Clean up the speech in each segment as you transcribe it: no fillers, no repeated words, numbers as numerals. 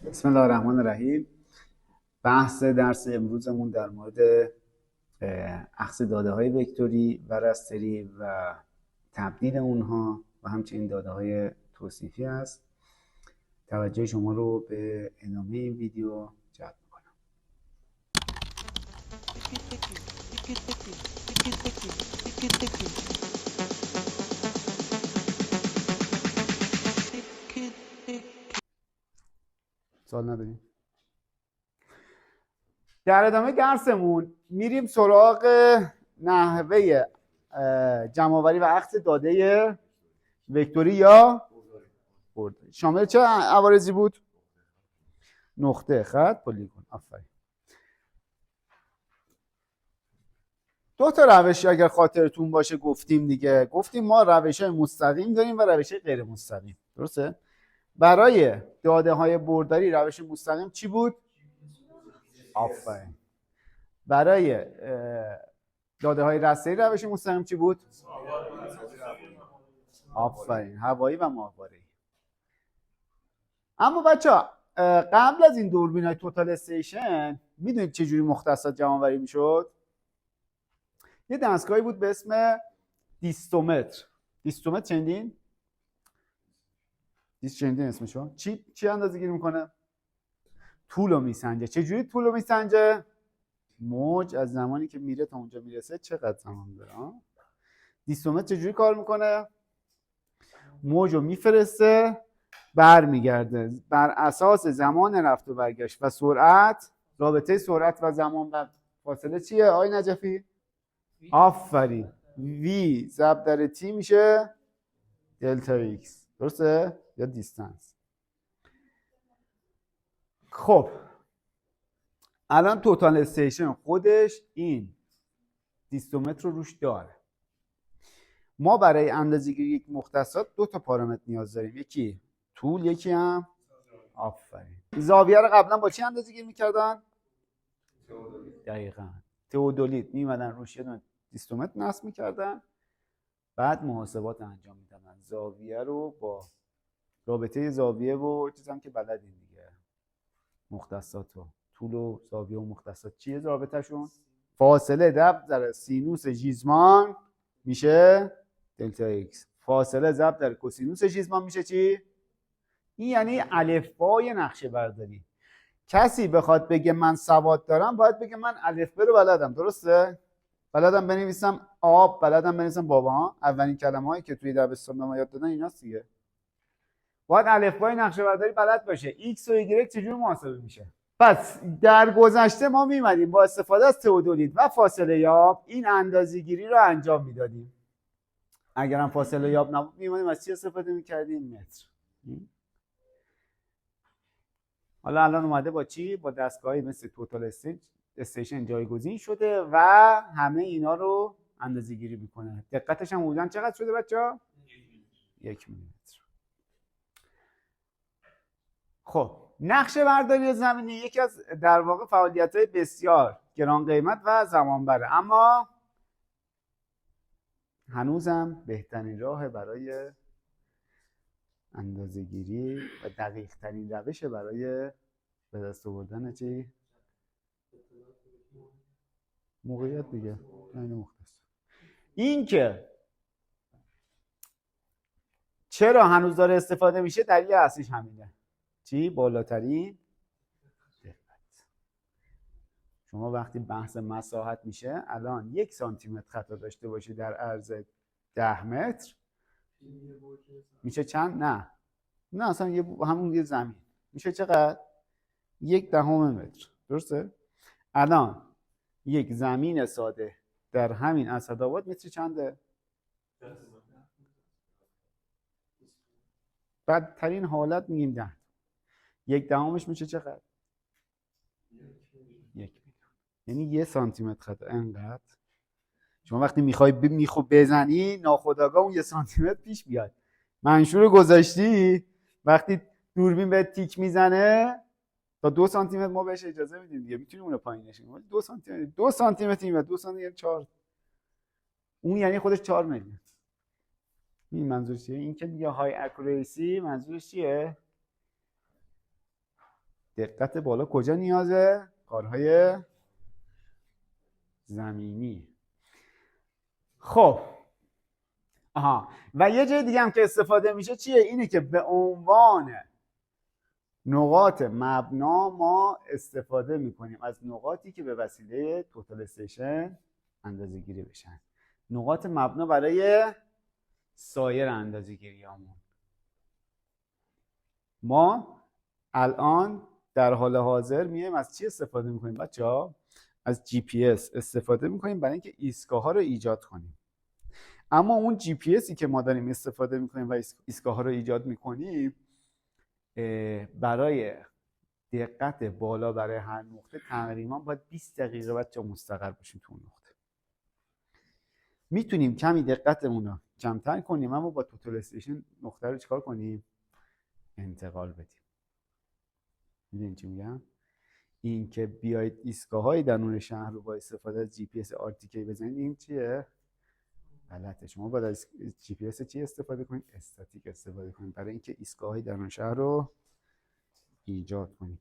بسم الله الرحمن الرحیم. بحث درس امروزمون در مورد اخذ داده های وکتوری و رستری و تبدیل اونها و همچنین داده های توصیفی است. توجه شما رو به ادامه این ویدیو جلب می‌کنم. سوال نداریم؟ در ادامه درسمون میریم سراغ نحوه جمع‌آوری و اخذ داده وکتوری یا برداری. شامل چه عوارضی بود؟ نقطه، خط، پلیگون. آفرین. دو تا روش اگر خاطرتون باشه گفتیم دیگه. گفتیم ما روش‌های مستقیم داریم و روش‌های غیر مستقیم. درسته؟ برای داده های برداری روش مستقیم چی بود؟ آفرین. برای داده های رستری روش مستقیم چی بود؟ آفرین. هوایی و ماهواره‌ای. اما بچه‌ها قبل از این دوربین‌های توتال استیشن میدونید چه جوری مختصات جمع‌آوری میشد؟ یه دستگاهی بود به اسم دیستومتر. دیستومتر شنیدین؟ شنیدین اسمشو؟ چی اندازه‌گیری میکنه؟ طول رو میسنجه. چه جوری طول رو میسنجه؟ موج از زمانی که میره تا اونجا میرسه چقدر زمان داره. دیستومتر چه جوری کار میکنه؟ موج رو میفرسته، برمیگرده. بر اساس زمان رفت و برگشت و سرعت، رابطه سرعت و زمان و فاصله چیه آقای نجفی؟ آفرین. وی ضرب در تی میشه دلتا ایکس. درسته؟ یا دیستانس. خب الان توتال استیشن خودش این دیستومتر رو روش داره. ما برای اندازه‌گیری یک مختصات دو تا پارامتر نیاز داریم. یکی طول، یکی هم آفرین. زاویه رو قبلا با چی اندازه‌گیری می‌کردن؟ دقیقاً تئودولیت. می‌مدن روش یه دونه دیستومتر نصب می‌کردن، بعد محاسبات انجام می‌دادن. زاویه رو با رابطه زاویه و چیزام که بلدین دیگه، مختصات و طول و زاویه و مختصات چیه رابطه‌شون؟ فاصله در سینوس ژیزمان میشه دلتا ایکس. فاصله ضرب در کوسینوس ژیزمان میشه چی؟ این یعنی الفبای نقشه برداری. کسی بخواد بگه من سواد دارم باید بگه من الفبا رو بلدم. درسته؟ بلدم بنویسم آب، بلدم بنویسم بابا. اولین کلمه‌هایی که توی دبستان به ما یاد دادن ایناست دیگه. باید الفبای نقشه برداری بلد باشه. ایکس و ایگرگ چجوری محاسبه میشه؟ پس در گذشته ما میمدیم با استفاده از تئودولیت و فاصله یاب این اندازه‌گیری رو انجام میدادیم. اگر هم فاصله یاب نبود میمونیم از چی استفاده میکردیم؟ متر. حالا الان اومده با چی؟ با دستگاهی مثل توتال استیشن جایگزین شده و همه اینا رو اندازه‌گیری میکنه. دقتش هم حدوداً چقدر شده بچه‌ها؟ 1 میلیمتر. خب نقشه برداری زمینی یکی از در واقع فعالیت‌های بسیار گران قیمت و زمان بره، اما هنوزم بهترین راه برای اندازه‌گیری و دقیق ترین روش برای به دست آوردن چی؟ موقعیت دیگه. اینو مختصر. این که چرا هنوز داره استفاده میشه دلیل اصلیش همینه. چی؟ بالاترین دقت. شما وقتی بحث مساحت میشه الان 1 سانتی متر خطا داشته باشی در عرض 10 متر میشه چند؟ نه اصلا همون یه زمین میشه چقدر؟ 1/10 متر. درسته؟ الان یک زمین ساده در همین اسدآباد متر چنده؟ بدترین حالت میگیم 10. 1/10 میشه چقدر؟ 1 میلیون. یعنی 1 سانتی متر خطا. انقدر شما وقتی میخوای میخو بزنی ناخودآگاه اون 1 سانتی متر پیش بیاد. منشور گذاشتی وقتی دوربین به تیک میزنه تا 2 سانتی متر ما بهش اجازه میدیم دیگه، میتونیم اون رو پایینش کنیم. 2 سانتی متر 2 سانتی متر این 2 سانتی متر 4. اون یعنی خودش 4 میلیون. این منظورش چیه؟ این که دیگه های اکوریسی منظورش چیه؟ دقت بالا کجا نیازه؟ کارهای زمینی. خب و یه جای دیگه هم که استفاده میشه چیه؟ اینه که به عنوان نقاط مبنا ما استفاده میکنیم از نقاطی که به وسیله توتال استیشن اندازه گیری بشن. نقاط مبنا برای سایر اندازه گیری همون. ما الان در حال حاضر میایم از چی استفاده میکنیم بچه‌ها؟ از جی پی اس استفاده میکنیم برای اینکه ایستگاه ها رو ایجاد کنیم. اما اون جی پی اسی که ما داریم استفاده میکنیم و ایستگاه ها رو ایجاد میکنیم برای دقت بالا برای هر نقطه تقریبا باید 20 دقیقه بچه مستقر باشیم تو اون نقطه. میتونیم کمی دقتمون رو کمتر کنیم اما با توتال استیشن نقطه رو چیکار کنیم؟ انتقال بدیم. میدونین چی میگم؟ این که بیاید ایستگاه‌های درون شهر رو با استفاده از جی پی اس RTK بزنید، این چیه؟ غلطه. شما باید از جی پی اس چی استفاده کنید؟ استاتیک استفاده کنید برای اینکه ایستگاه‌های درون شهر رو ایجاد کنید.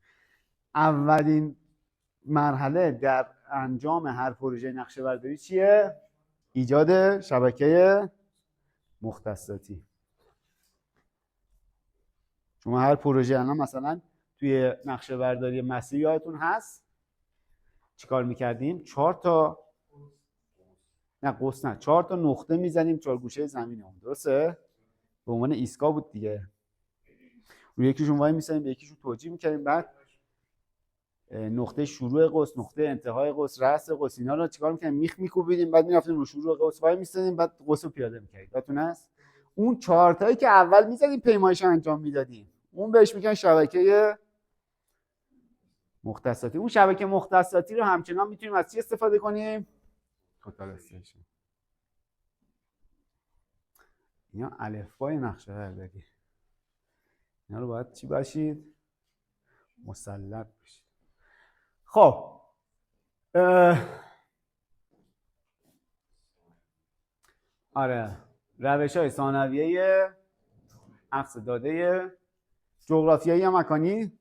اولین مرحله در انجام هر پروژه نقشه برداری چیه؟ ایجاد شبکه مختصاتی. شما هر پروژه الان مثلا توی نقشه برداری مسیر یادتون هست چیکار میکردیم؟ 4 تا نقطه میزنیم 4 گوشه زمینمون، درسته؟ به عنوان ایستگاه بود دیگه. روی یکیشون وای میسادیم، به یکیشون توجیه میکردیم، بعد نقطه شروع قوس، نقطه انتهای قوس، رأس قوس، اینا رو چیکار می‌کردیم؟ میخ میکوبیدیم، بعد میرفتیم رو شروع قوس وای میسادیم، بعد قوس رو پیاده می‌کردیم. یادتون هست؟ اون 4 تایی که اول می‌زدیم پیمایش انجام میدادیم، اون بهش میگن شبکه مختصاتی. اون شبکه مختصاتی رو همچنان میتونیم از چی استفاده کنیم؟ توتال استیشن. اینا الفبای نقشه برداری. اینا رو باید چی باشید؟ مسلط بشید. خب آره، روش‌های ثانویه اخذ داده جغرافیایی یا مکانی.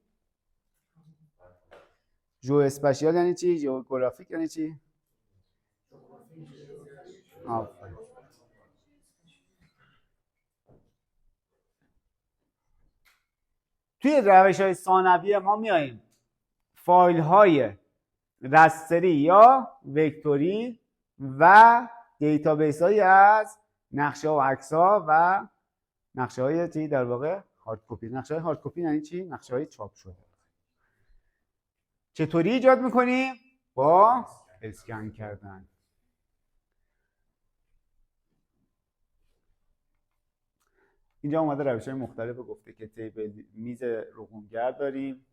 جو اسپشیال یعنی چی؟ جیوگرافیک یعنی چی؟ آفرین. توی روش‌های ثانویه ما میاییم فایل‌های رستری یا وکتوری و دیتابیس‌هایی از نقشه و عکس‌ها و نقشه‌های چی در واقع هارد کپی. نقشه‌های هارد کپی یعنی چی؟ نقشه‌های چاپ شده. چطوری ایجاد می‌کنیم؟ با اسکن کردن. اینجا اومده روش‌های مختلف گفته که تیبل میز رقم‌گر داریم،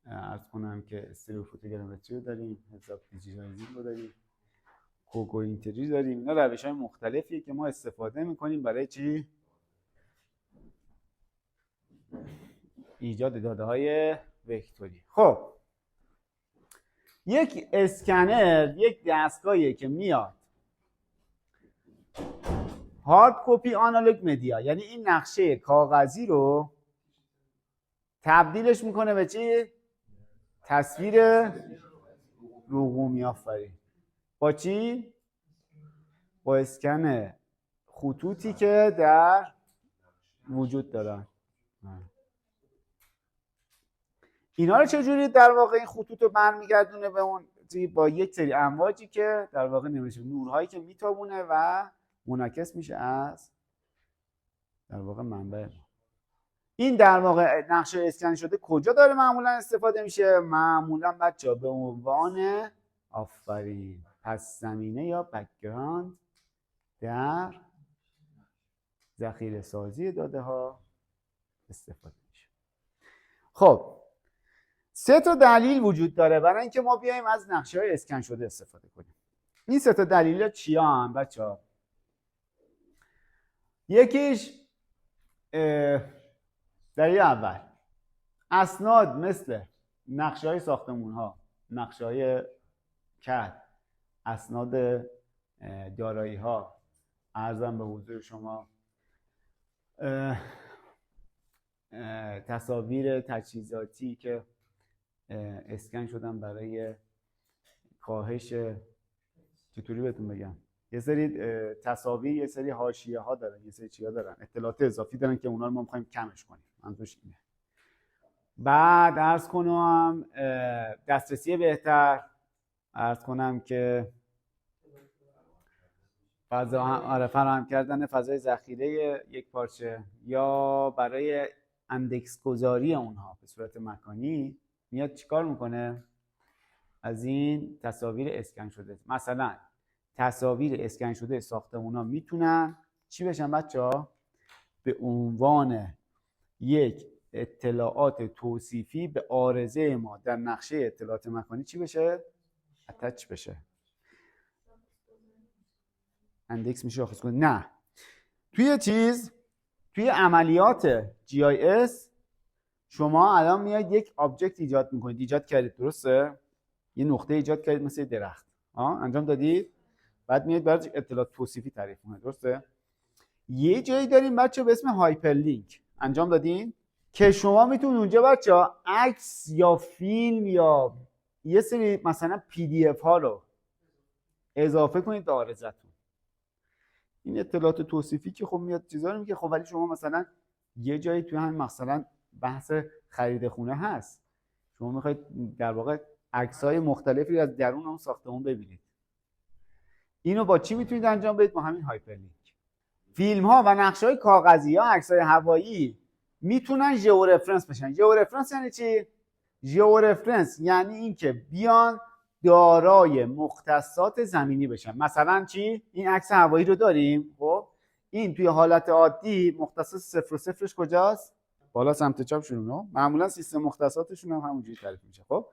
عرض کنم که استریو فوتوگرامتری رو داریم، حساب دیجیتالایزینگ رو داریم، کوگو اینتری داریم. اینا روش‌های مختلفیه که ما استفاده می‌کنیم برای چی؟ ایجاد داده‌های وکتوری. خب یک اسکنر یک دستگاهیه که میاد هارد کپی آنالوگ مدیا، یعنی این نقشه کاغذی رو تبدیلش میکنه به چی؟ تصویر رقمی. آفرین. با چی؟ با اسکن خطوطی که در وجود دارن. اینا رو چجوری در واقع این خطوط رو برمیگردونه به اون؟ با یک سری امواجی که در واقع نمیشه، نورهایی که میتابونه و منعکس میشه از در واقع منبع ما. این در واقع نقشه اسکن شده کجا داره معمولا استفاده میشه؟ معمولا بچه‌ها به عنوان آفرین پس زمینه یا بک‌گراند در ذخیره سازی داده ها استفاده میشه. خب 3 تا دلیل وجود داره برای اینکه ما بیایم از نقشه‌های اسکن شده استفاده کنیم. این 3 تا دلیل چیان بچه‌ها؟ یکیش دلیل اول، اسناد مثل نقشه‌های ساختمان‌ها، نقشه‌های کد، اسناد دارایی‌ها، عرضم به حضور شما تصاویر تجهیزاتی که اسکن شدن برای کاهش، چطوری بهتون بگم، یه سری تصاویر، یه سری حاشیه ها دارن، یه سری چیا دارن، اطلاعات اضافی دارن که اونا رو ما می‌خوایم کمش کنیم. منظورش اینه. بعد عرض کنم دسترسی بهتر، عرض کنم که فراهم کردن فضای ذخیره یک پارچه یا برای اندکس گذاری اونها به صورت مکانی میاد چیکار میکنه؟ از این تصاویر اسکن شده، مثلا تصاویر اسکن شده ساختمونا میتونن چی بشن بچه‌ها؟ به عنوان یک اطلاعات توصیفی به عارضه ما در نقشه اطلاعات مکانی چی بشه؟ اتچ بشه. اندکس میشه شاخص کنید. نه، توی عملیات GIS شما الان میاد یک آبجکت ایجاد کردید، درسته؟ یه نقطه ایجاد کردید مثل درخت، انجام دادید، بعد میاد برای اطلاعات توصیفی تعریف کنید، درسته؟ یه جایی داریم بچه به اسم هایپرلینک، انجام دادین که شما میتونید اونجا بچه‌ها عکس یا فیلم یا یه سری مثلا PDF ها رو اضافه کنید به عارضتون. این اطلاعات توصیفی که خب میاد چیزا رو میگه، خب ولی شما مثلا یه جایی توی هم مثلا بحث خرید خونه هست، شما میخواید در واقع عکس‌های مختلفی از درون اون ساختمون ببینید، اینو با چی میتونید انجام بدید؟ با همین هایپرلینک. فیلم ها و نقشه‌های کاغذی یا عکس‌های هوایی میتونن ژئورفرنس بشن. ژئورفرنس یعنی چی؟ ژئورفرنس یعنی اینکه بیان دارای مختصات زمینی بشن. مثلا چی؟ این عکس هوایی رو داریم، خب این توی حالت عادی مختصات 0 و 0ش کجاست؟ بالا سمت چپ شونه. معمولا سیستم مختصاتشون هم همونجوری تعریف میشه. خب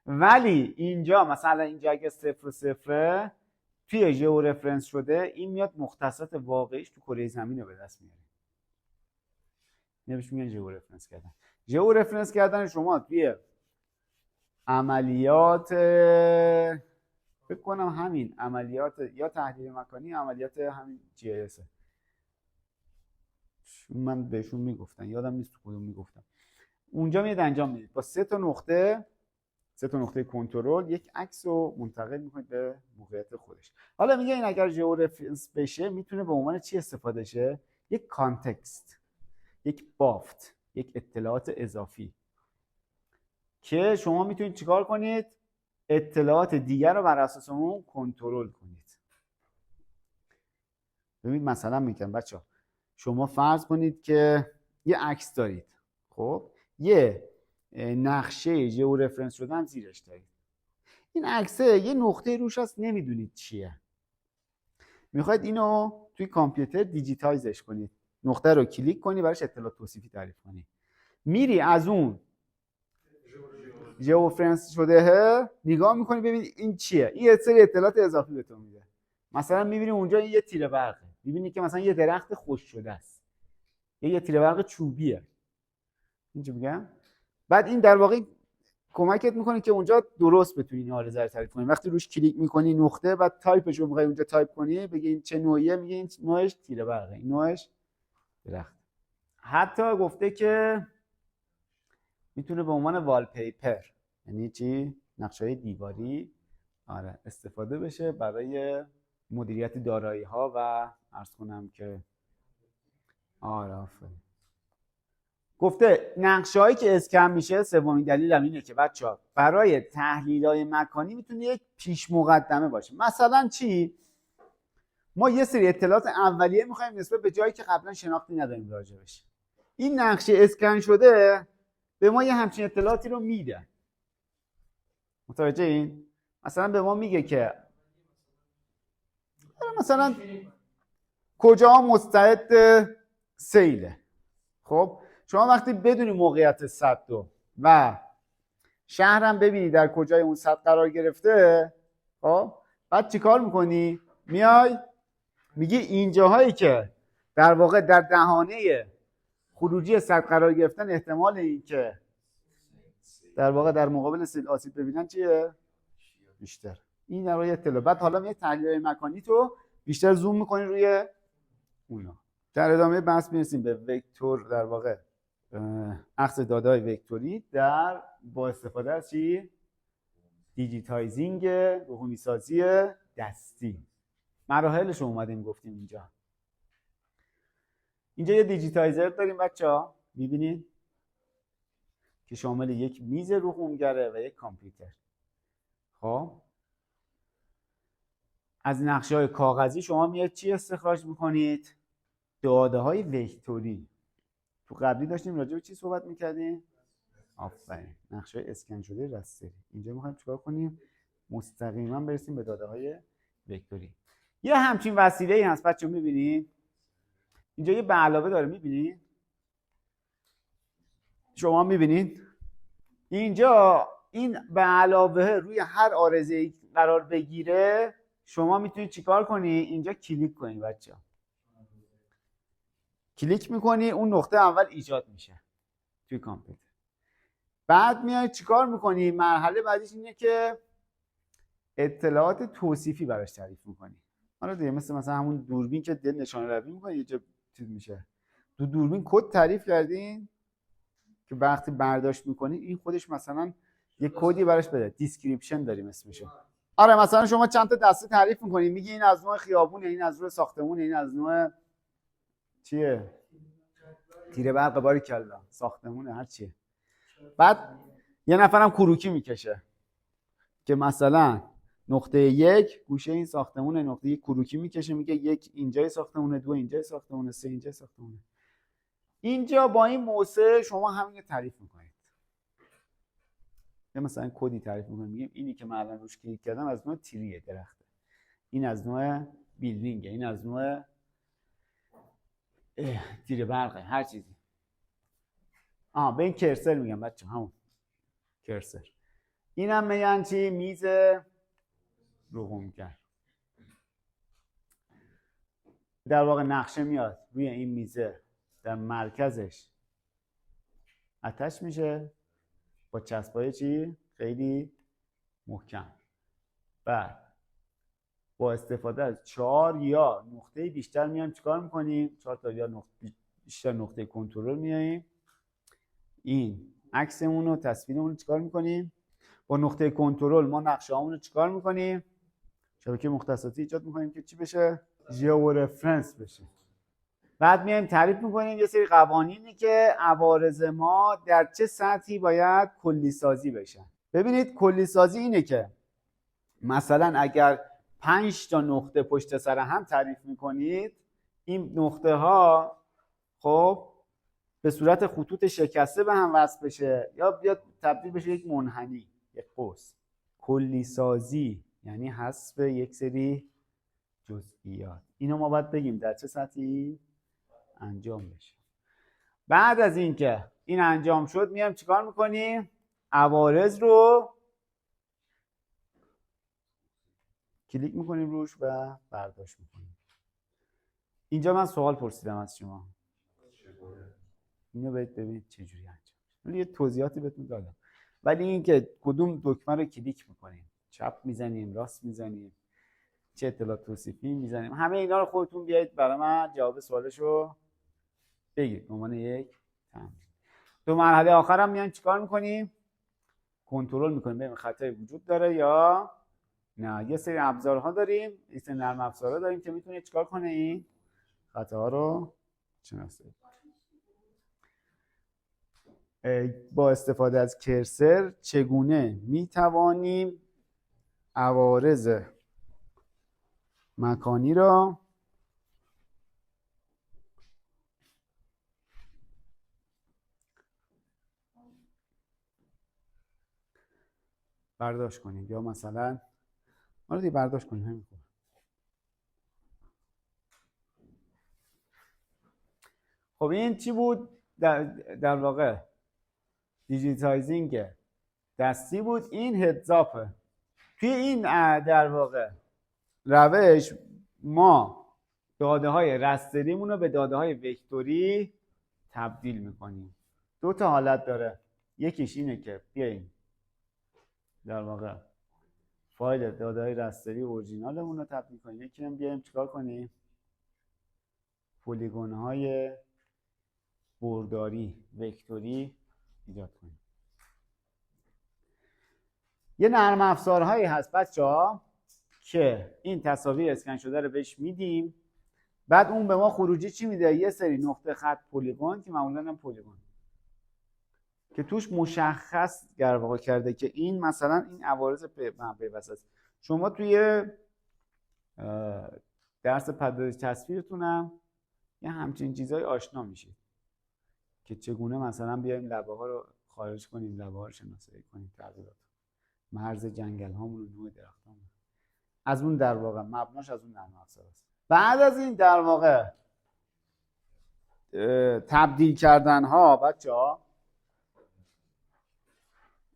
ولی اینجا مثلا اینجا اگه 0 و 0 توی ژئورفرنس شده، این میاد مختصات واقعیش تو کره زمین رو به دست میاره. نمیشه میگن ژئورفرنس کردن. ژئورفرنس کردن شما توی عملیات، فکر کنم همین عملیات یا تحلیل مکانی، عملیات همین GIS، من بهشون میگفتن، یادم نیست تو کدوم میگفتم. اونجا میاد انجام میدید با 3 تا نقطه کنترل یک عکس رو منتقل میکنید به موقعیت خودش. حالا میگه این اگر ژئورفرنس بشه میتونه به عنوان چی استفاده شه؟ یک کانتکست، یک بافت، یک اطلاعات اضافی که شما میتونید چیکار کنید؟ اطلاعات دیگر رو بر اساس اون کنترل کنید. ببینید مثلا میگم بچه‌ها، شما فرض کنید که یه عکس دارید، خب یه نقشه ژئورفرنس شده هم زیرش دارید. این عکسه یه نقطه روش هست نمیدونید چیه، میخواید اینو توی کامپیوتر دیجیتایزش کنید، نقطه رو کلیک کنی براش اطلاعات توصیفی تعریف کنی، میری از اون ژئورفرنس شده نگاه میکنی ببینید این چیه، این یه سری اطلاعات اضافی بهتون میده. مثلا میبینی اونجا یه تیره برقه، میبینی که مثلا یه درخت خشک شده است، یه تیره برق چوبیه، اینجا میگم. بعد این در واقع کمکت میکنه که اونجا درست بتونی این عارضه رو تعریف کنی. وقتی روش کلیک میکنی نقطه، بعد تایپش رو میخوای اونجا تایپ کنی، بگی این چه نوعیه، میگه این نوعش تیره برقه، این نوعش درخت. حتی گفته که میتونه به عنوان والپیپر، یعنی چی؟ نقشه‌های دیواری، آره، استفاده بشه برای مدیریت دارایی ها و عرض کنم که آفرین. گفته نقشه‌هایی که اسکن میشه، سومین دلیل هم اینه که بچه‌ها برای تحلیل‌های مکانی میتونه یک پیش مقدمه باشه. مثلا چی؟ ما یه سری اطلاعات اولیه می‌خوایم نسبت به جایی که قبلا شناختی نداریم راجبش. این نقشه اسکن شده به ما یه همچین اطلاعاتی رو میده. متوجه این؟ مثلا به ما میگه که مثلا کجا مستعد سیله. خب شما وقتی بدونی موقعیت سد و شهرم ببینی در کجای اون سد قرار گرفته، خب بعد چیکار میکنی؟ میای میگی اینجاهایی که در واقع در دهانه خروجی سد قرار گرفتن احتمال این که در واقع در مقابل سیل آسیب ببینن چیه؟ بیشتر. این در واقع اطلاع. بعد حالا میاد تحلیل مکانی تو بیشتر زوم میکنی روی اونا. در ادامه بحث میرسیم به وکتور، در واقع اخذ داده‌های وکتوری در با استفاده از چی؟ دیجیتایزینگ رقمی سازی دستی. مراحلش رو اومدیم گفتیم اینجا. اینجا یه دیجیتایزر داریم بچه‌ها، می‌بینید که شامل یک میز رقمگره و یک کامپیوتر. خب از نقشه‌های کاغذی شما میاد چی استخراج می‌کنید؟ داده‌های وکتوری. تو قبلی داشتیم راجع به چی صحبت می‌کردیم؟ آفرین، نقشه‌های اسکن شده رستری. اینجا می‌خوایم چیکار کنیم؟ مستقیما برسیم به داده‌های وکتوری. یه همچین وسیله‌ای هست بچه‌ها، می‌بینید؟ اینجا یه به علاوه داره، می‌بینید؟ شما می‌بینید؟ اینجا این به علاوه روی هر آرزه‌ای قرار بگیره، شما میتونید چیکار کنی؟ اینجا کلیک کنی بچه‌ها. کلیک میکنی، اون نقطه اول ایجاد میشه توی کامپیوتر. بعد میای چیکار میکنی؟ مرحله بعدیش اینه که اطلاعات توصیفی براش تعریف میکنی. حالا دیگه مثلا همون دوربین که دل نشانه روی میکنی یه جا چیز میشه. تو دوربین کد تعریف کردین که وقتی برداشت میکنی این خودش مثلا یه کدی براش بده. دیسکریپشن داریم اسمشو. آره مثلا شما چند تا دسته تعریف میکنی، میگی این از نوع خیابونه، این از نوع ساختمونه، این از نوع چیه؟ تیره برق، باری کلا ساختمونه، هر چیه. بعد یه نفرم کروکی میکشه که مثلا نقطه یک گوشه این ساختمونه، نقطه یک کروکی میکشه، میگه یک اینجای ساختمونه، دو اینجای ساختمونه، سه اینجای ساختمونه. اینجا با این موضوع شما همین تعریف میکنید. مثلا کدی تعریف میکنیم، میگیم اینی که من الان روش کلیک کردم از نوع تیریه درخته، این از نوع بیلدینگه، این از نوع تیره برقه، هر چیزی. به این کرسر میگم بچه، همون کرسر. این هم میگن چی؟ میز رقمگر. در واقع نقشه میاد روی این میزه، در مرکزش آتش میشه با چسبای چی؟ خیلی محکم. بعد با استفاده از 4 یا نقطه بیشتر میایم چیکار میکنیم؟ 4 تا یا بیشتر نقطه کنترل میاییم، این عکسمون رو، تصویرمون رو چیکار میکنیم؟ با نقطه کنترل ما نقشه هامون رو چیکار میکنیم؟ شبکه مختصاتی ایجاد میکنیم که چی بشه؟ ژئو رفرنس بشه. بعد میایم تعریف میکنیم یه سری قوانینی که عوارض ما در چه سطحی باید کلی سازی بشن. ببینید کلی سازی اینه که مثلا اگر 5 تا نقطه پشت سر هم تعریف میکنید، این نقطه ها خب به صورت خطوط شکسته به هم وصل بشه یا بیاد تبدیل بشه یک منحنی، یک قوس. کلی سازی یعنی حذف یک سری جزئیات. اینو ما باید بگیم در چه سطحی انجام بشه. بعد از اینکه این انجام شد میایم چیکار میکنیم؟ عوارض رو کلیک میکنیم روش و برداشت میکنیم. اینجا من سوال پرسیدم از شما، اینو ببینید چجوری انجام میشه. یه توضیحاتی بهتون دادم، ولی اینکه کدوم دکمه رو کلیک میکنیم، چپ میزنیم، راست میزنیم، چه اطلاعات توصیفی میزنیم، همه اینا رو خودتون بیایید برای من جواب سوالشو بگید به عنوان یک تمرین. تو مرحله آخر هم میایم چیکار میکنیم؟ کنترل میکنیم ببینیم خطایی وجود داره یا نه. یه سری ابزارها داریم، یه سری نرم افزارها داریم که میتونه چیکار کنه؟ این خطاها رو شناسایی. با استفاده از کرسر چگونه میتوانیم عوارض مکانی را برداشت کنیم یا مثلا دیگه برداشت کنیم. همین خوب. خب این چی بود؟ در واقع دیجیتایزینگ دستی بود. این هدزاپه. توی این در واقع روش ما داده های رستریمون رو به داده های وکتوری تبدیل میکنیم. 2 تا حالت داره. یکیش اینه که بیاییم در واقع فایل داده های رستری اورجینالمون رو تبدیل کنیم. یکی هم بیاییم چیکار کنیم؟ پلیگون های برداری وکتوری ایجاد کنیم. یه نرم افزارهایی هست بچه‌ها که این تصاویر اسکن شده رو بهش میدیم، بعد اون به ما خروجی چی میده؟ یه سری نقطه خط پلیگون که معمولا هم پلیگون که توش مشخص در واقع کرده که این مثلا این عوارض پیوست است. شما توی درس پردازش تصویرتونم یه همچین چیزای آشنا میشید که چگونه مثلا بیایم لبه ها رو خارج کنیم، لبه ها رو شناسایی کنیم، تغییرات مرز جنگل هامون و نوع درخت هامون. از اون در واقع مبناش از اون نرم افزار است. بعد از این در واقع تبدیل کردن ها بچه‌ها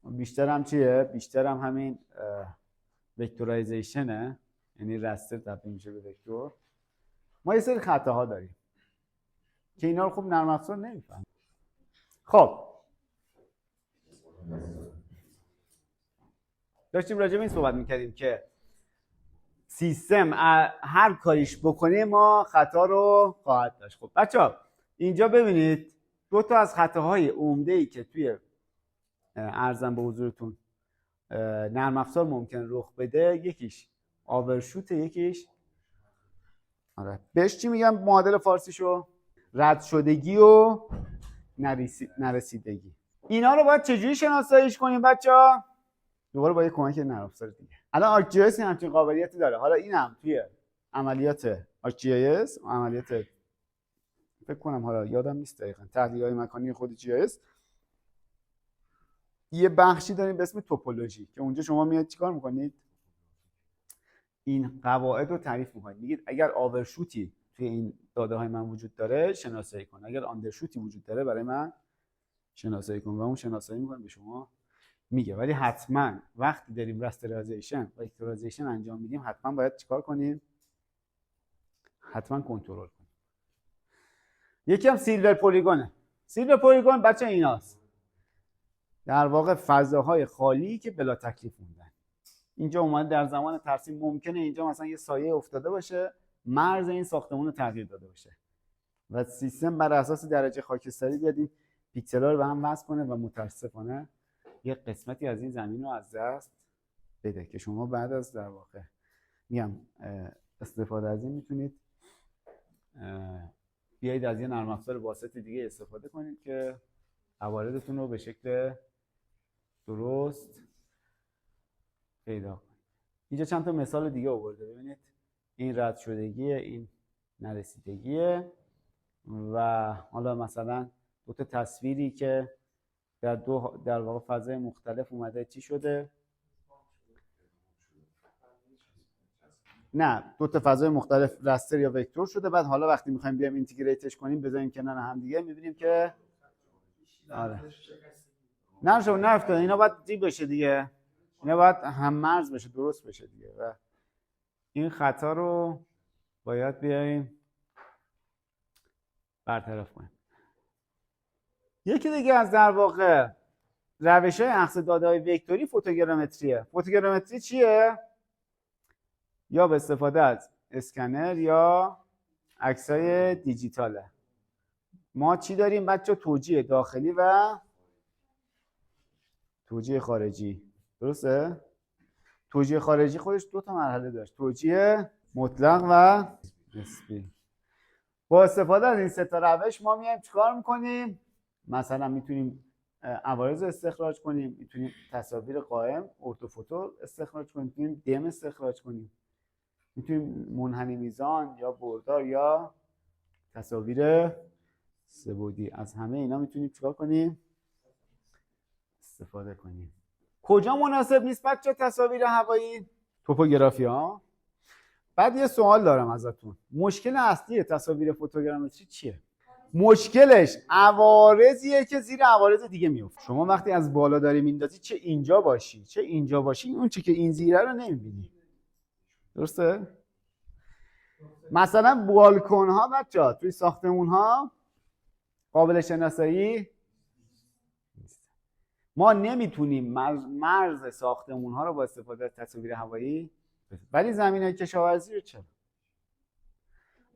بیشتر هم چیه؟ بیشتر هم همین وکتورایزیشنه، یعنی رستر تبدیل میشه به وکتور. ما یه سری خطاها داریم که اینا رو خوب نرم افزار نمیفهمه. خب داشتیم راجع به این صحبت میکردیم که سیستم هر کاریش بکنه ما خطا رو خواهد داشت. خب بچه‌ها اینجا ببینید دو تا از خطاهای عمده‌ای که توی عرضم به حضورتون نرم افزار ممکن رخ بده، یکیش آورشوت، یکیش بهش چی میگم معادل فارسیشو؟ رد شدگی و نرسیدگی. اینا رو باید چجوری شناساییش کنیم بچه‌ها؟ دوباره با یه کمک نرم افزار دیگه. الان ArcGIS همچین قابلیتی داره. حالا اینم توی عملیات ArcGIS و عملیات فکر کنم حالا یادم نیست دقیقاً تحلیل‌های مکانی خود GIS یه بخشی داریم به اسم توپولوژی که اونجا شما میاد چیکار میکنید؟ این قواعد رو تعریف میکنید. میگید اگر آورشوتی توی این داده های من وجود داره شناسایی کن، اگر آندرشوتی وجود داره برای من شناسایی کن و اون شناسایی میکنه به شما میگه. ولی حتما وقتی داریم راسترایزیشن و وکتورایزیشن انجام میدیم حتما باید چیکار کنیم؟ حتما کنترل کنیم. یکی هم سیلور پلیگونه. سیلور پلیگون بچه ایناست، در واقع فضاهای خالی که بلا تکلیف موندن. اینجا اومده در زمان ترسیم ممکنه اینجا مثلا یه سایه افتاده باشه، مرز این ساختمون رو تغییر داده باشه و سیستم بر اساس درجه خاکستری بیاد این پیکسل‌ها رو به هم وصل کنه و متاسفانه یه قسمتی از این زمین رو از دست بده که شما بعد از در واقع میگم استفاده از این میتونید بیایید از یه نرم افزار واسط دیگه استفاده کنید که عوارضتون رو به شکل درست پیدا کنید. اینجا چند تا مثال دیگه آورده، ببینید این رد شدگیه، این نرسیدگیه و حالا مثلا دو تا تصویری که در واقع فضای مختلف اومده چی شده؟ نه، دو تا فضای مختلف رستر یا وکتور شده. بعد حالا وقتی میخوایم بیایم اینتگریتش کنیم بذاریم کنار هم دیگه میبینیم که آره نفتاد. اینا باید چی بشه دیگه؟ اینا باید هم مرز بشه، درست بشه دیگه و این خطا رو باید بیایم برطرف کنیم. یکی دیگه از در واقع روش‌های اخذ داده‌های وکتوری فوتوگرامتریه. فوتوگرامتری چیه؟ یا به استفاده از اسکنر یا عکسای دیجیتاله. ما چی داریم بچه؟ توجیه داخلی و توجیه خارجی. درسته؟ توجیه خارجی خودش دو تا مرحله داشت، توجیه مطلق و نسبی. با استفاده از این سه تا روش ما میایم چیکار میکنیم؟ مثلا میتونیم عوارض استخراج کنیم، میتونیم تصاویر قائم ارتوفوتو استخراج کنیم، میتونیم دم استخراج کنیم، میتونیم منحنی میزان یا بردار یا تصاویر سه‌بعدی. از همه اینا میتونیم چیکار کنیم؟ استفاده کنیم. کجا مناسب نیست بچه تصاویر هوایی؟ توپوگرافی ها. بعد یه سوال دارم ازتون، مشکل اصلی تصاویر فوتوگرامتری چیه؟ مشکلش عوارضیه که زیر عوارض دیگه میفته. شما وقتی از بالا داری میندازی چه اینجا باشی چه اینجا باشی، اون چی که این زیره رو نمیبینی. درسته؟ مثلا بالکن ها بچه‌ها توی ساختمون ها قابل شناسایی نیست. ما نمیتونیم مرز ساختمون ها رو با استفاده از تصاویر هوایی، ولی زمینه کشاورزی رو چرا؟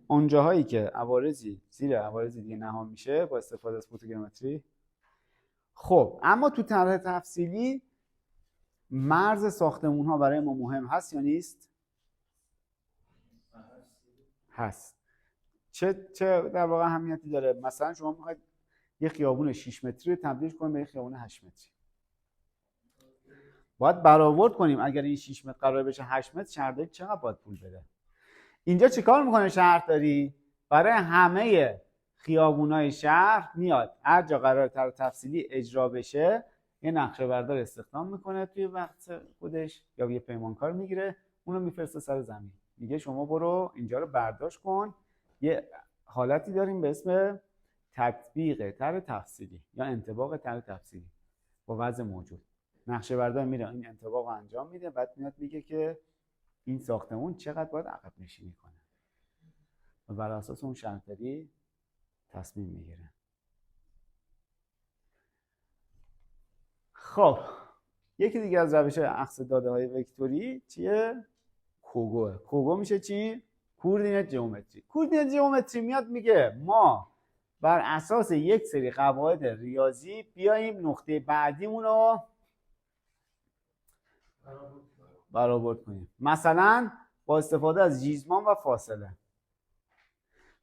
اونجاهایی که عوارضی زیر عوارض دیگه نهان میشه با استفاده از فوتوگرامتری. خب اما تو طرح تفصیلی مرز ساختمون ها برای ما مهم هست یا نیست؟ هست. چه در واقع اهمیتی داره؟ مثلا شما میخواید یه خیابون 6 متری رو تبدیل کنید به یه خیابون 8 متری. باید برآورد کنیم اگر این 6 متر قرار بشه 8 متر، شهرداری چقدر باید پول بده؟ اینجا چیکار میکنه شهرداری؟ برای همه خیابونای شهر میاد هر جا قرار طرح تفصیلی اجرا بشه یه نقشه بردار استخدام میکنه توی وقت خودش یا یه پیمانکار میگیره، اونو میفرسته سر زمین، میگه شما برو اینجا رو برداشت کن. یه حالتی داریم به اسم تطبیق طرح تفصیلی یا انطباق طرح تفصیلی با وضع موجود. نقشه بردار میره این انطباق رو انجام میده، بعد میاد میگه که این ساختمون چقدر باید عقب نشینی کنه و بر اساس اون شهرداری تصمیم میگیره. خب یکی دیگه از روش اخذ داده های وکتوری چیه؟ کوگوه. کوگو میشه چی؟ کوردینت جیومتری. کوردینت جیومتری میاد میگه ما بر اساس یک سری قواعد ریاضی بیاییم نقطه بعدیمون رو برآورد کنیم. مثلا با استفاده از ژیزمان و فاصله.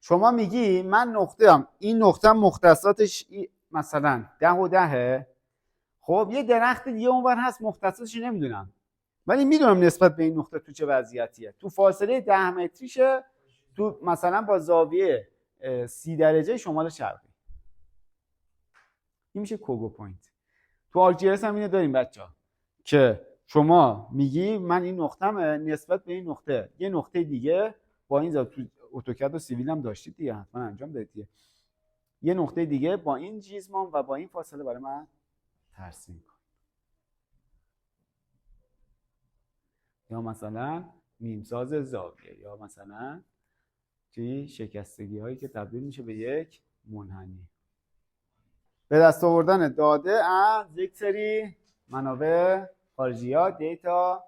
شما میگی من نقطه‌ام، این نقطه مختصاتش مثلا 10 و 10. خب یه درخت دیگه اونور هست مختصاتش نمیدونم، ولی میدونم نسبت به این نقطه تو چه وضعیتیه. تو فاصله 10 متریشه، تو مثلا با زاویه 30 درجه شمال شرقی. این میشه کوگو پوینت. تو ArcGIS هم اینو داریم بچه‌ها که شما میگی من این نقطه‌م نسبت به این نقطه یه نقطه دیگه با این تو اتوکد و سیویل هم داشتید دیگه، حتما انجام دادید دیگه، یه نقطه دیگه با این ژیزمان و با این فاصله برای من ترسیم کن. یا مثلا میمساز زاویه، یا مثلا چی شکستگی هایی که تبدیل میشه به یک منحنی. به دست آوردن داده از یک سری منابع خارجی ها، دیتا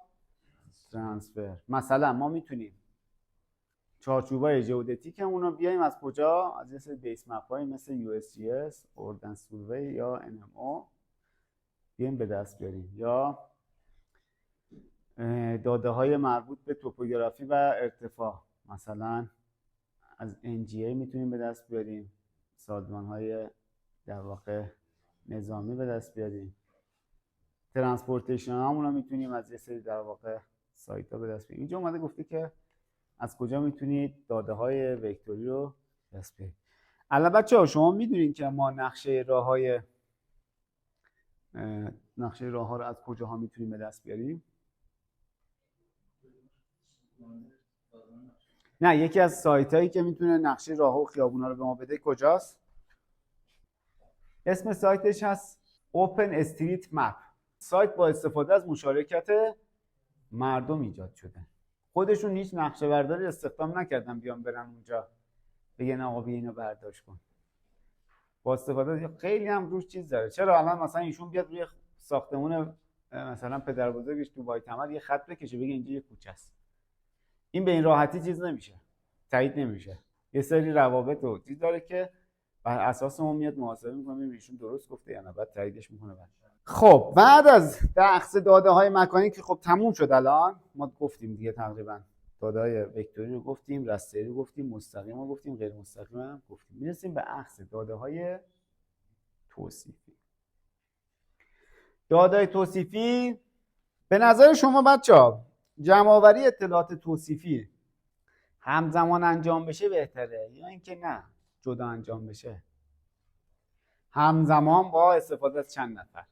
ترانسفر. مثلا ما میتونیم چارچوبای ژئودتیکمون رو بیایم از کجا؟ از یه سری بیس مپ های مثل USGS، اوردن سوروی یا NMO بیایم به دست بیاریم، یا داده های مربوط به توپوگرافی و ارتفاع مثلا از NGA میتونیم به دست بیاریم، سازمان های در واقع نظامی به دست بیاریم. ترانسپورتیشن همون رو میتونیم از یه سری در واقع سایت ها به دست بیاریم. اینجا اومده گفته که از کجا میتونید داده های وکتوری رو دست بیارید. الان بچه‌ها شما میدونید که ما نقشه راه ها رو از کجاها میتونیم به دست بیاریم؟ نه، یکی از سایت هایی که میتونه نقشه راه و خیابونا رو به ما بده کجاست؟ اسم سایتش هست Open Street Map. سایت با استفاده از مشارکت مردم ایجاد شده. خودشون هیچ نقشه برداری استخدام نکردن بیان برن اونجا بگن آقا بیا اینو برداشت کن. با استفاده خیلی هم روش چیز داره. چرا الان مثلا ایشون بیاد روی ساختمون مثلا پدر بزرگش تو بایتمر یه خط بکشه بگه اینجا یه کوچه است. این به این راحتی چیز نمیشه، تایید نمیشه. یه سری روابط و چیز داره که بر اساس اون میاد محاسبه میکنه ایشون درست گفته یا نه، بعد تاییدش میکنه. خب بعد از اخذ داده های مکانی که خب تموم شد، الان ما گفتیم دیگه تقریبا داده های وکتوری رو گفتیم، رستری رو گفتیم، مستقیم رو گفتیم، غیر مستقیم هم گفتیم. میرسیم به اخذ داده های توصیفی. داده های توصیفی به نظر شما بچه‌ها جمع آوری اطلاعات توصیفی همزمان انجام بشه بهتره یا اینکه نه جدا انجام بشه؟ همزمان با استفاده از چند نفر.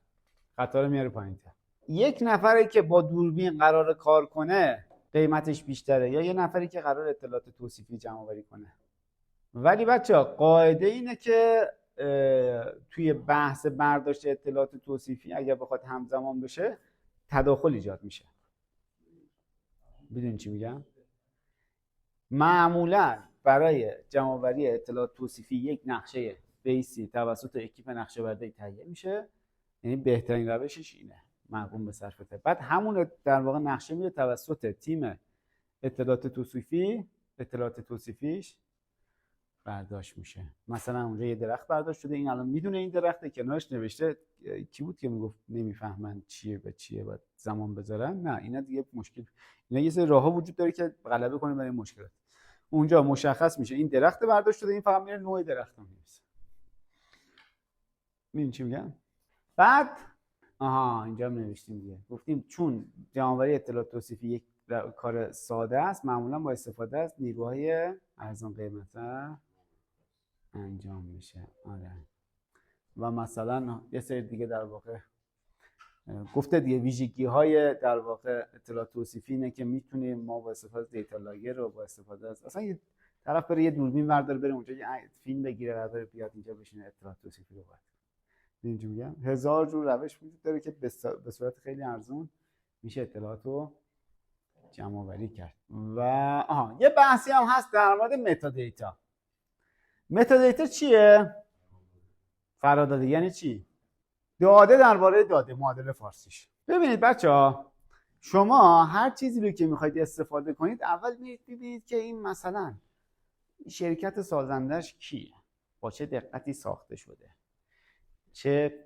خطا رو میاره پایین‌تر. یک نفری که با دوربین قرار کار کنه قیمتش بیشتره یا یه نفری که قرار اطلاعات توصیفی جمع آوری کنه؟ ولی بچه‌ها قاعده اینه که توی بحث برداشت اطلاعات توصیفی اگر بخواد همزمان بشه تداخل ایجاد میشه. میدونین چی میگم؟ معمولا برای جمع آوری اطلاعات توصیفی یک نقشه بیسی توسط اکیپ نقشه برداری تهیه میشه، یعنی بهترین روشش اینه، مقرون به صرفته. بعد همون در واقع نقشه میره توسط تیم اطلاعات توصیفیش برداشت میشه. مثلا اونجا یه درخت برداشت شده، این الان میدونه این درخته، کنارش نوشته کی بود که میگفت نمیفهمن چیه به چیه باید زمان بذارن. نه اینا دیگه مشکل، اینا یه سری راهها وجود داره که غلبه کنه برای مشکلات. اونجا مشخص میشه این درخت برداشت شده، این فقط میره نوع درخت رو می‌نویسه. میدونی چی میگم؟ بعد اینجا هم نوشتیم دیگه، گفتیم چون جمع‌آوری اطلاعات توصیفی یک کار ساده است، معمولا با استفاده از نیروهای ارزان قیمت انجام میشه. آره. و مثلا یه سری دیگه در واقع گفته دیگه ویژگی های در واقع اطلاعات توصیفی اینه که میتونیم ما با استفاده از دیتا لاگر رو با استفاده از اصلا یه طرف بره یه دوربین برداره بره اونجا یه فیلم بگیره قراره بیاد اینجا بشینه اطلاعات توصیفی رو باید. اینجوری میگم هزار جور روش وجود داره که به صورت خیلی ارزون میشه اطلاعات رو جمع آوری کرد. و یه بحثی هم هست در مورد متادیتا. متادیتا چیه؟ فراداده یعنی چی؟ داده درباره داده، معادل فارسیش. ببینید بچه‌ها، شما هر چیزی رو که میخواید استفاده کنید اول ببینید که این مثلا شرکت سازندش کیه، با چه دقتی ساخته شده، چه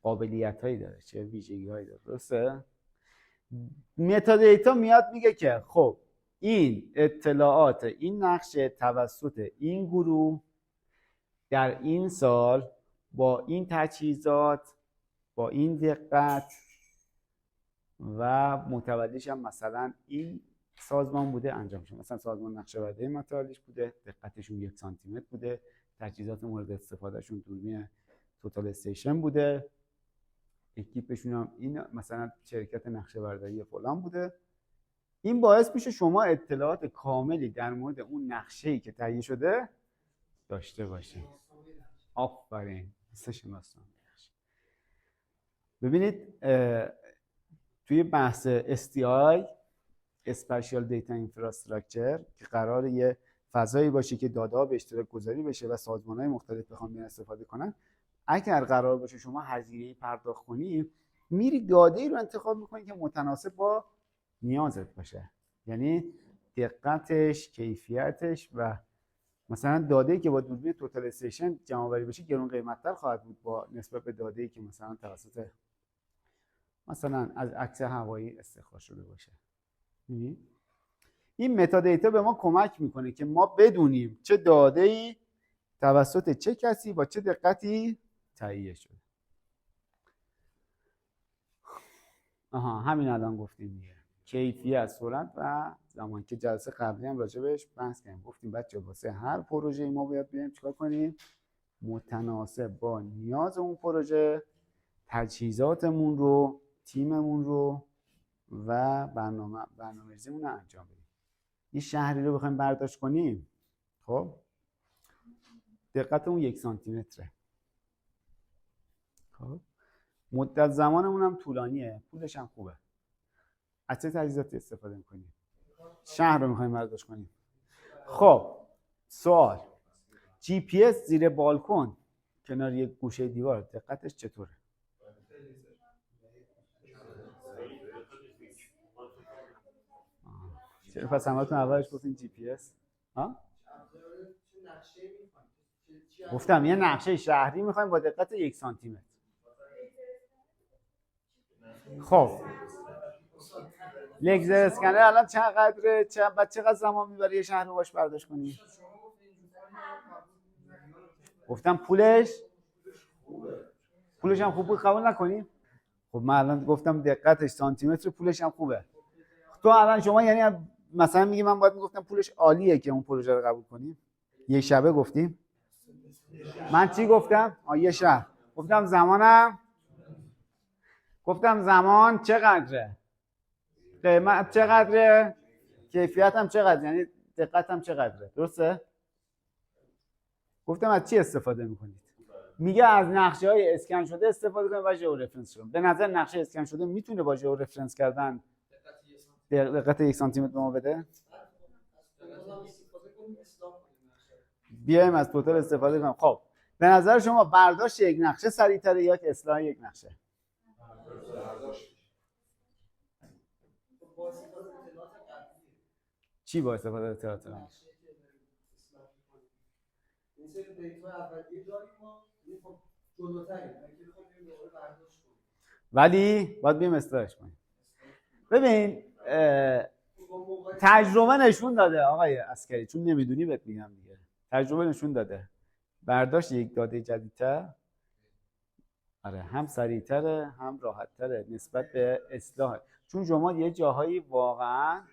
قابلیت هایی داره، چه ویژگی هایی داره. درسته؟ متادیتا میاد میگه که خب این اطلاعات این نقشه توسط این گروه در این سال با این تجهیزات با این دقت و متولیش هم مثلا این سازمان بوده انجام شده. مثلا سازمان نقشه‌برداری متولیش بوده، دقتشون 1 سانتی متر بوده، تجهیزات مورد استفادهشون دوربین توتال استیشن بوده، اکیپشون هم این مثلا شرکت نقشه‌برداری فلان بوده. این باعث میشه شما اطلاعات کاملی در مورد اون نقشه‌ای که تهیه شده داشته باشید. آفرین، شناسان. ببینید توی بحث SDI Spatial Data Infrastructure که قراره یه فضایی باشه که داده ها به اشتراک گذاری بشه و سازمان‌های مختلف بخوام بیان استفاده کنن، اگر قرار باشه شما هزینه‌ای پرداخت کنی، میری داده‌ای رو انتخاب می‌کنی که متناسب با نیازت باشه، یعنی دقتش، کیفیتش و مثلا داده‌ای که با دوربین توتال استیشن جمع‌آوری بشه گران قیمت‌تر خواهد بود با نسبت به داده‌ای که مثلا توسط مثلا از عکس هوایی استخراج شده باشه. این متادیتا به ما کمک میکنه که ما بدونیم چه داده‌ای توسط چه کسی با چه دقتی تهیه شده. همین الان گفتیم دیگه، کیفیت، سرعت و زمان که جلسه قبلی هم راجبش بحث کردیم. گفتیم بچه واسه هر پروژه‌ای ما باید بریم چیکار کنیم؟ متناسب با نیاز اون پروژه تجهیزاتمون رو، تیممون رو و برنامه‌ریزیمون رو انجام بدیم. یه شهری رو بخوایم برداشت کنیم، خب دقت اون 1 سانتی متره. خب مدت زمانمون هم طولانیه، پولش هم خوبه. از چه تجهیزاتی استفاده می‌کنیم؟ شهر رو می‌خوایم برداشت کنیم. خب سوال، جی پی اس زیر بالکن کنار یک گوشه دیوار دقتش چطوره؟ چرا پس همتون اولش گفتین جی پی اس؟ گفتم یه نقشه شهری میخوایم با دقت 1 سانتی متر. خب لگزر اسکنر الان چقدره؟ چقدر زمان میبره یه شهر رو باش برداشت کنی؟ گفتم پولش هم خوب بود، قبول نکنیم؟ خب من الان گفتم دقتش سانتی متر، پولش هم خوبه. تو الان شما یعنی مثلا میگی من باید میگفتم پولش عالیه که اون پروژه رو قبول کنیم؟ یه شبه گفتیم؟ من چی گفتم؟ یه شهر. گفتم زمانم، گفتم زمان چقدره؟ قیمت چقدره؟ کیفیت هم چقدره؟ یعنی دقت هم چقدره؟ درسته؟ گفتم از چی استفاده میکنید؟ میگه از نقشه های اسکن شده استفاده کنید و ژئو رفرنس کنید. به نظر نقشه اسکن شده میتونه با ژئو رفرنس کردن دقت 1 سانتی متر به ما بده؟ بیایم از توتال استفاده کنیم. خب به نظر شما برداشت یک نقشه سریع‌تره یا اصلاح یک نقشه؟ چی با استفاده اطلاعات قبلی؟ این سری دیتا اولیه داریم ما خب جلوتریم اگه بخوایم بریم دوباره برداشت کنیم ولی باید بیم اصلاحش کنیم. ببین تجربه نشون داده آقای عسکری، چون نمیدونی بهت میگم دیگه، تجربه نشون داده برداشت یک داده جدیدتر آره هم سریعتره هم راحتتره نسبت به اصلاح، چون شما یه جاهایی واقعا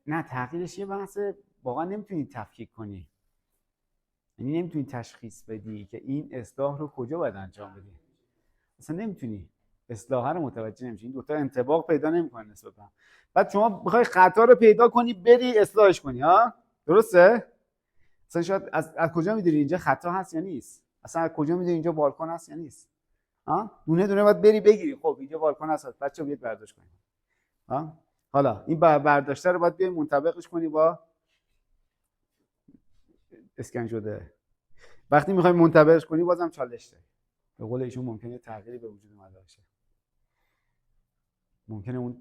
نه تغییرش یه بحث واقعا نمیتونی تفکیک کنی، یعنی نمیتونی تشخیص بدی که این اصلاح رو کجا باید انجام بدی، اصلا نمیتونی اصلاح رو متوجه نمیشی، این دوتا انطباق پیدا نمیکنه نسبت به هم. بعد شما میخوای خطا رو پیدا کنی بری اصلاحش کنی، ها درسته؟ اصلا شاید از کجا میدونی اینجا خطا هست یا نیست؟ اصلا از کجا میدونی اینجا بالکن هست یا نیست؟ ها دونه دونه باید بری بگیری، خب اینجا بالکن هست بچه‌ها بیاید برداشت کنیم. ها حالا این برداشته رو باید بیای منطبقش کنی با اسکن شده. وقتی میخوای منطبقش کنی بازم چالش داری، به قول ایشون ممکنه تغییری به وجود اومده باشه، ممکنه اون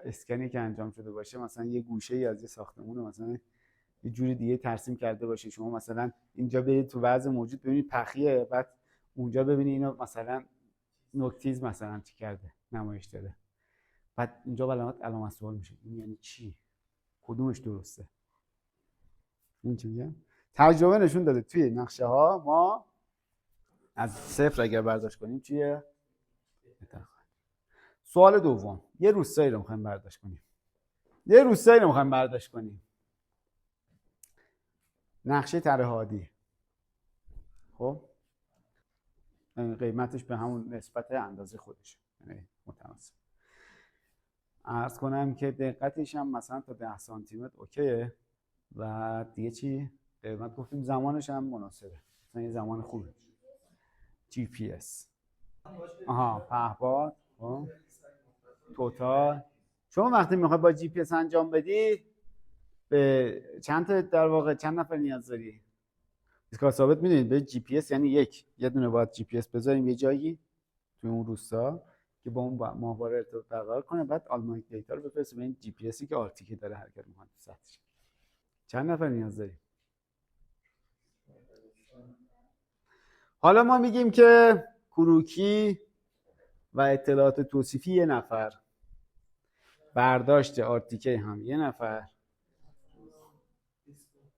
اسکنی که انجام شده باشه مثلا یه گوشه‌ای از یه ساختمون رو مثلا یه جوری دیگه ترسیم کرده باشه، شما مثلا اینجا برید تو وضع موجود ببینید پخیه، بعد اونجا ببینید اینو مثلا نوکتیز مثلا چی کرده نمایش داده، بعد اینجا علامت سوال میشه این یعنی چی، کدومش درسته؟ این چی میگم؟ تجربه نشون داده توی نقشه ها ما از صفر اگر برداشت کنیم چیه؟ سوال دوم، یه روستایی رو میخوایم برداشت کنیم، یه روستایی رو میخوایم برداشت کنیم، نقشه طرح حادی، خب قیمتش به همون نسبت اندازه خودش یعنی متناسب، عرض کنم که دقتش هم مثلا تا 10 سانتی متر اوکیه و دیگه چی قیمت گفتیم زمانش هم مناسبه، مثلا یه زمان خوبه، جی پی اس آها پهپاد توتال. شما وقتی میخوای با جی پی اس انجام بدی به چند تا در واقع چند نفر نیاز داری؟ ایستگاه ثابت میدونید به جی پی اس یعنی یه دونه باید جی پی اس بذاریم یه جایی توی اون روستا که با اون ماهواره ارتباط برقرار کنه، بعد آلمان دیتا رو بفرسته به این جی پی اسی که آرتیکل داره حرکت میکنه تو سطحش. چند نفر نیاز داری؟ حالا ما میگیم که کروکی و اطلاعات توصیفی یه نفر، برداشت آرتیکل هم یه نفر،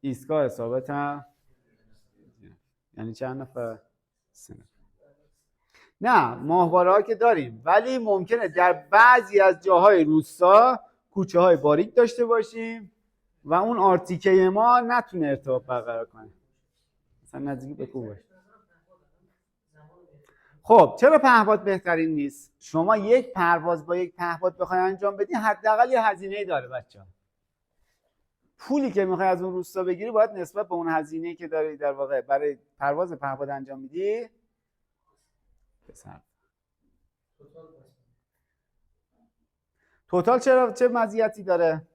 ایستگاه ثابت هم یعنی چند نفر؟ 3 نفر. نه ماهواره ها که داریم ولی ممکنه در بعضی از جاهای روستا کوچه های باریک داشته باشیم و اون آرتیکل ما نتونه ارتباط برقرار کنه، مثلا نزدیکی به کوه باشه. خب چرا پهپاد بهترین نیست؟ شما یک پرواز با یک پهپاد بخوای انجام بدی حداقل یه هزینه‌ای داره بچه‌ها، پولی که میخوای از اون روستا بگیری باید نسبت به اون هزینه‌ای که داری در واقع برای پرواز پهپاد انجام میدی بسن. توتال چه مزیتی داره؟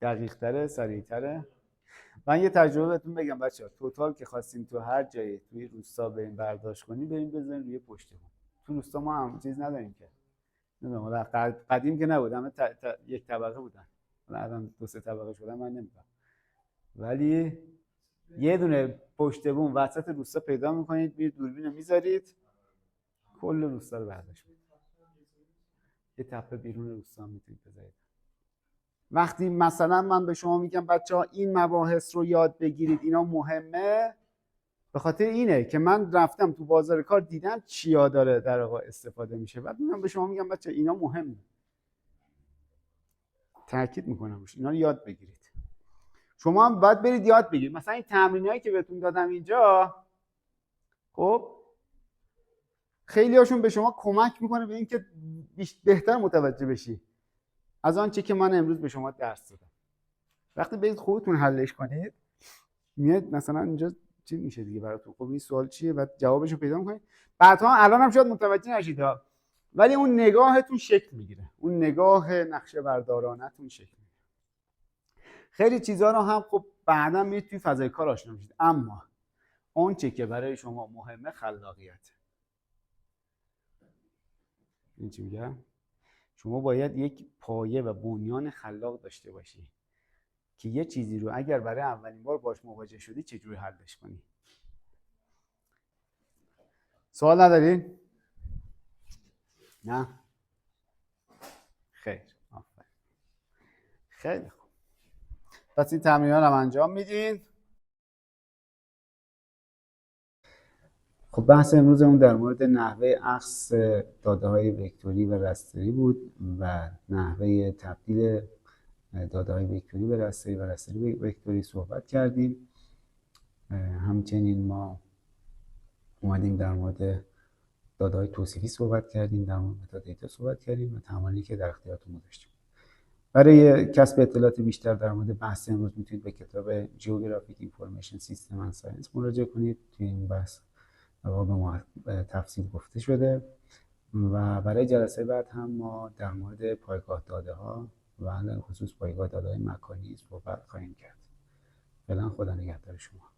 دقیق‌تره، سریع‌تره. من یه تجربه بهتون بگم بچه‌ها، توتال که خواستیم تو هر جایی توی روستا بریم برداشت کنیم بریم بزنیم روی پشت بوم. تو روستا ما هم چیز نداریم که، نمیدونم قدیم که نبود، همه یک طبقه بودن، الان 2-3 طبقه شدن من نمیدونم، ولی یه دونه پشت بوم وسط روستا پیدا میکنید، میرید دوربین رو میذارید کل روستا رو برداشت میکنید، یه تپه بیرون روستا میتونید بذارید. وقتی مثلا من به شما میگم بچه‌ها این مباحث رو یاد بگیرید اینا مهمه، به خاطر اینه که من رفتم تو بازار کار دیدم چیا داره در واقع استفاده میشه، بعد من به شما میگم بچه اینا مهمه، تاکید میکنم روش، اینا رو یاد بگیرید. شما هم باید برید یاد بگیرید، مثلا این تمرینایی که بهتون دادم اینجا خب خیلی هاشون به شما کمک میکنه به اینکه بهتر متوجه بشی از آنچه که من امروز به شما درس دادم. وقتی برید خودتون حلش کنید میاد مثلا اینجا چی میشه دیگه براتون، خب این سوال چیه بعد جوابشو پیدا میکنید، بعدها الان هم شاید متوجه نشید ولی اون نگاهتون شکل میگیره، اون نگاه نقشه بردارانتون شکل میگیره. خیلی چیزا رو هم خب بعدا میرید توی فضای کار آشنا میشید، اما اون چه که برای شما مهمه خلاقیت. این چی میگم؟ شما باید یک پایه و بنیان خلاق داشته باشی که یه چیزی رو اگر برای اولین بار باش مواجه شدی چجوری حلش کنی. سوال ندارین؟ نه؟ خیر، آفرین. خیلی خوب. پس این تمرین‌ها رو هم انجام میدین. خب بحث امروزمون در مورد نحوه اخذ داده‌های وکتوری و رستری بود و نحوه تبدیل داده‌های وکتوری به رستری و رستری به وکتوری صحبت کردیم. همچنین ما اومدیم در مورد داده‌های توصیفی صحبت کردیم، در مورد متادیتا صحبت کردیم و تمرینی که در اختیارتون گذاشتیم. برای کسب اطلاعات بیشتر در مورد بحث امروز میتونید به کتاب Geographic Information System and Science مراجعه کنید. توی این بحث به ما تفصیل گفته شده و برای جلسه بعد هم ما در مورد پایگاه داده ها و خصوص پایگاه داده های مکانی صحبت خواهیم کرد. فعلا خدا نگهدار شما.